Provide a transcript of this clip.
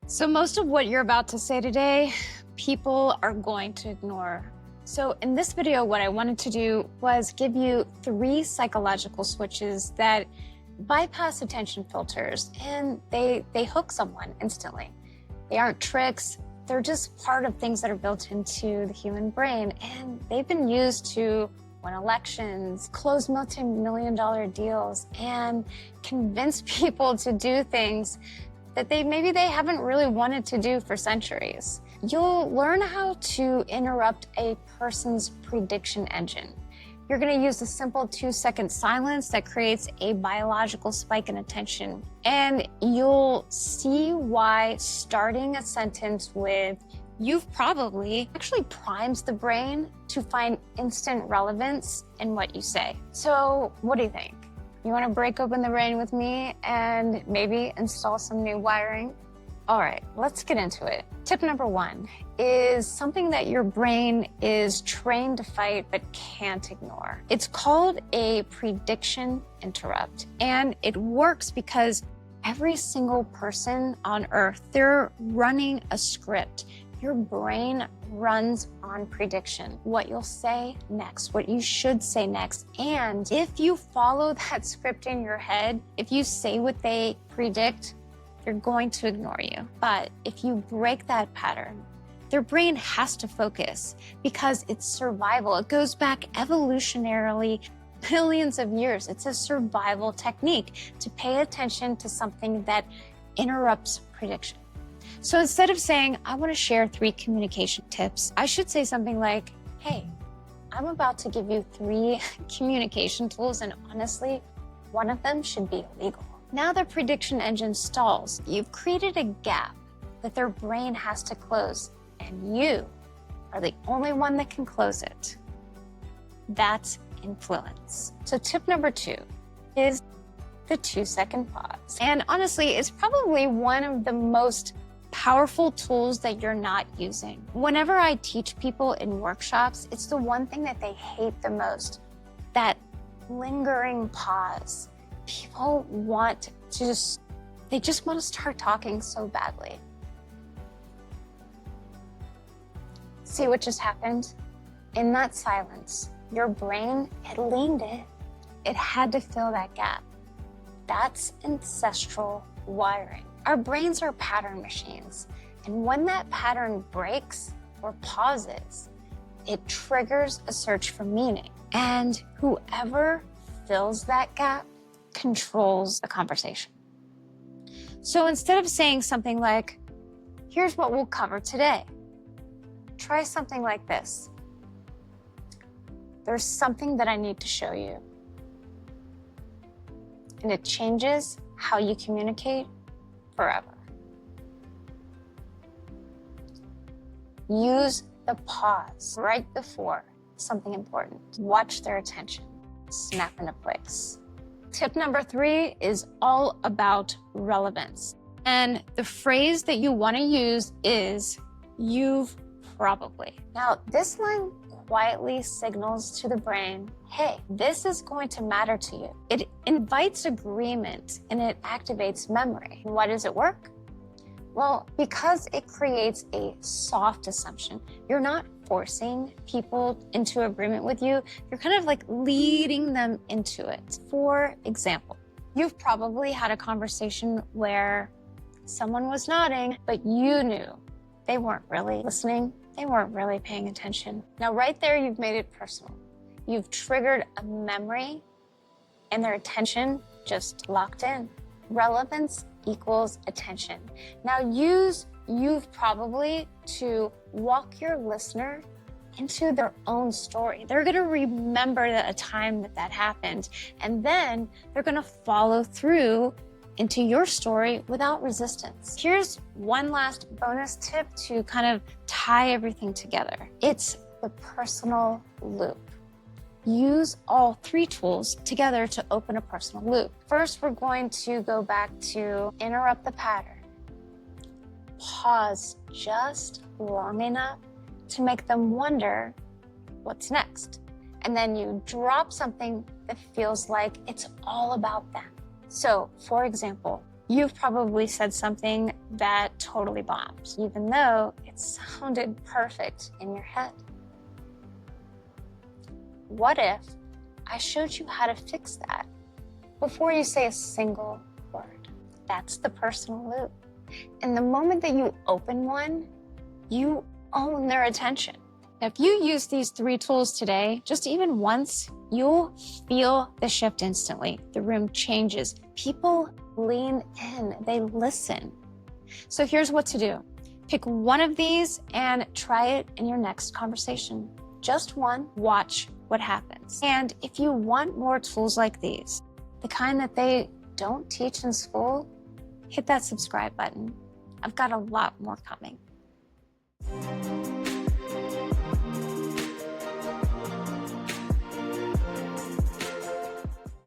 So most of what you're about to say today, people are going to ignore. So in this video, what I wanted to do was give you 3 psychological switches that bypass attention filters, and they hook someone instantly. They aren't tricks, they're just part of things that are built into the human brain, and they've been used to win elections, close multi-million-dollar deals, and convince people to do things that maybe they haven't really wanted to do for centuries. You'll learn how to interrupt a person's prediction engine. You're gonna use the simple 2-second silence that creates a biological spike in attention. And you'll see why starting a sentence with "you've probably" actually primes the brain to find instant relevance in what you say. So what do you think? You want to break open the brain with me and maybe install some new wiring? All right, let's get into it. Tip number 1 is something that your brain is trained to fight but can't ignore. It's called a prediction interrupt, and it works because every single person on Earth, they're running a script. Your brain runs on prediction. What you'll say next, what you should say next. And if you follow that script in your head, if you say what they predict, they're going to ignore you. But if you break that pattern, their brain has to focus because it's survival. It goes back evolutionarily billions of years. It's a survival technique to pay attention to something that interrupts prediction. So instead of saying, "I want to share 3 communication tips," I should say something like, "Hey, I'm about to give you 3 communication tools, and honestly, one of them should be illegal." Now the prediction engine stalls. You've created a gap that their brain has to close, and you are the only one that can close it. That's influence. So tip number 2 is the 2-second pause. And honestly, it's probably one of the most powerful tools that you're not using. Whenever I teach people in workshops, it's the one thing that they hate the most, that lingering pause. People want to they just want to start talking so badly. See what just happened? In that silence, your brain, it leaned in. It had to fill that gap. That's ancestral wiring. Our brains are pattern machines, and when that pattern breaks or pauses, it triggers a search for meaning. And whoever fills that gap controls the conversation. So instead of saying something like, "Here's what we'll cover today," try something like this. "There's something that I need to show you." And it changes how you communicate forever. Use the pause right before something important. Watch their attention snap into place. Tip number 3 is all about relevance. And the phrase that you want to use is "you've probably." Now, this line quietly signals to the brain, hey, this is going to matter to you. It invites agreement and it activates memory. Why does it work? Well, because it creates a soft assumption. You're not forcing people into agreement with you. You're kind of like leading them into it. For example, you've probably had a conversation where someone was nodding, but you knew they weren't really listening. They weren't really paying attention. Now, right there, you've made it personal. You've triggered a memory and their attention just locked in. Relevance equals attention. Now use "you've probably" to walk your listener into their own story. They're gonna remember a time that happened, and then they're gonna follow through into your story without resistance. Here's one last bonus tip to kind of tie everything together. It's the personal loop. Use all 3 tools together to open a personal loop. First, we're going to go back to interrupt the pattern. Pause just long enough to make them wonder what's next. And then you drop something that feels like it's all about them. So, for example, You've probably said something that totally bombed, even though it sounded perfect in your head. What if I showed you how to fix that before you say a single word? That's the personal loop. And the moment that you open one, you own their attention. Now, if you use these 3 tools today, just even once, you'll feel the shift instantly. The room changes. People lean in, they listen. So here's what to do. Pick one of these and try it in your next conversation. Just one, watch what happens. And if you want more tools like these, the kind that they don't teach in school, hit that subscribe button. I've got a lot more coming.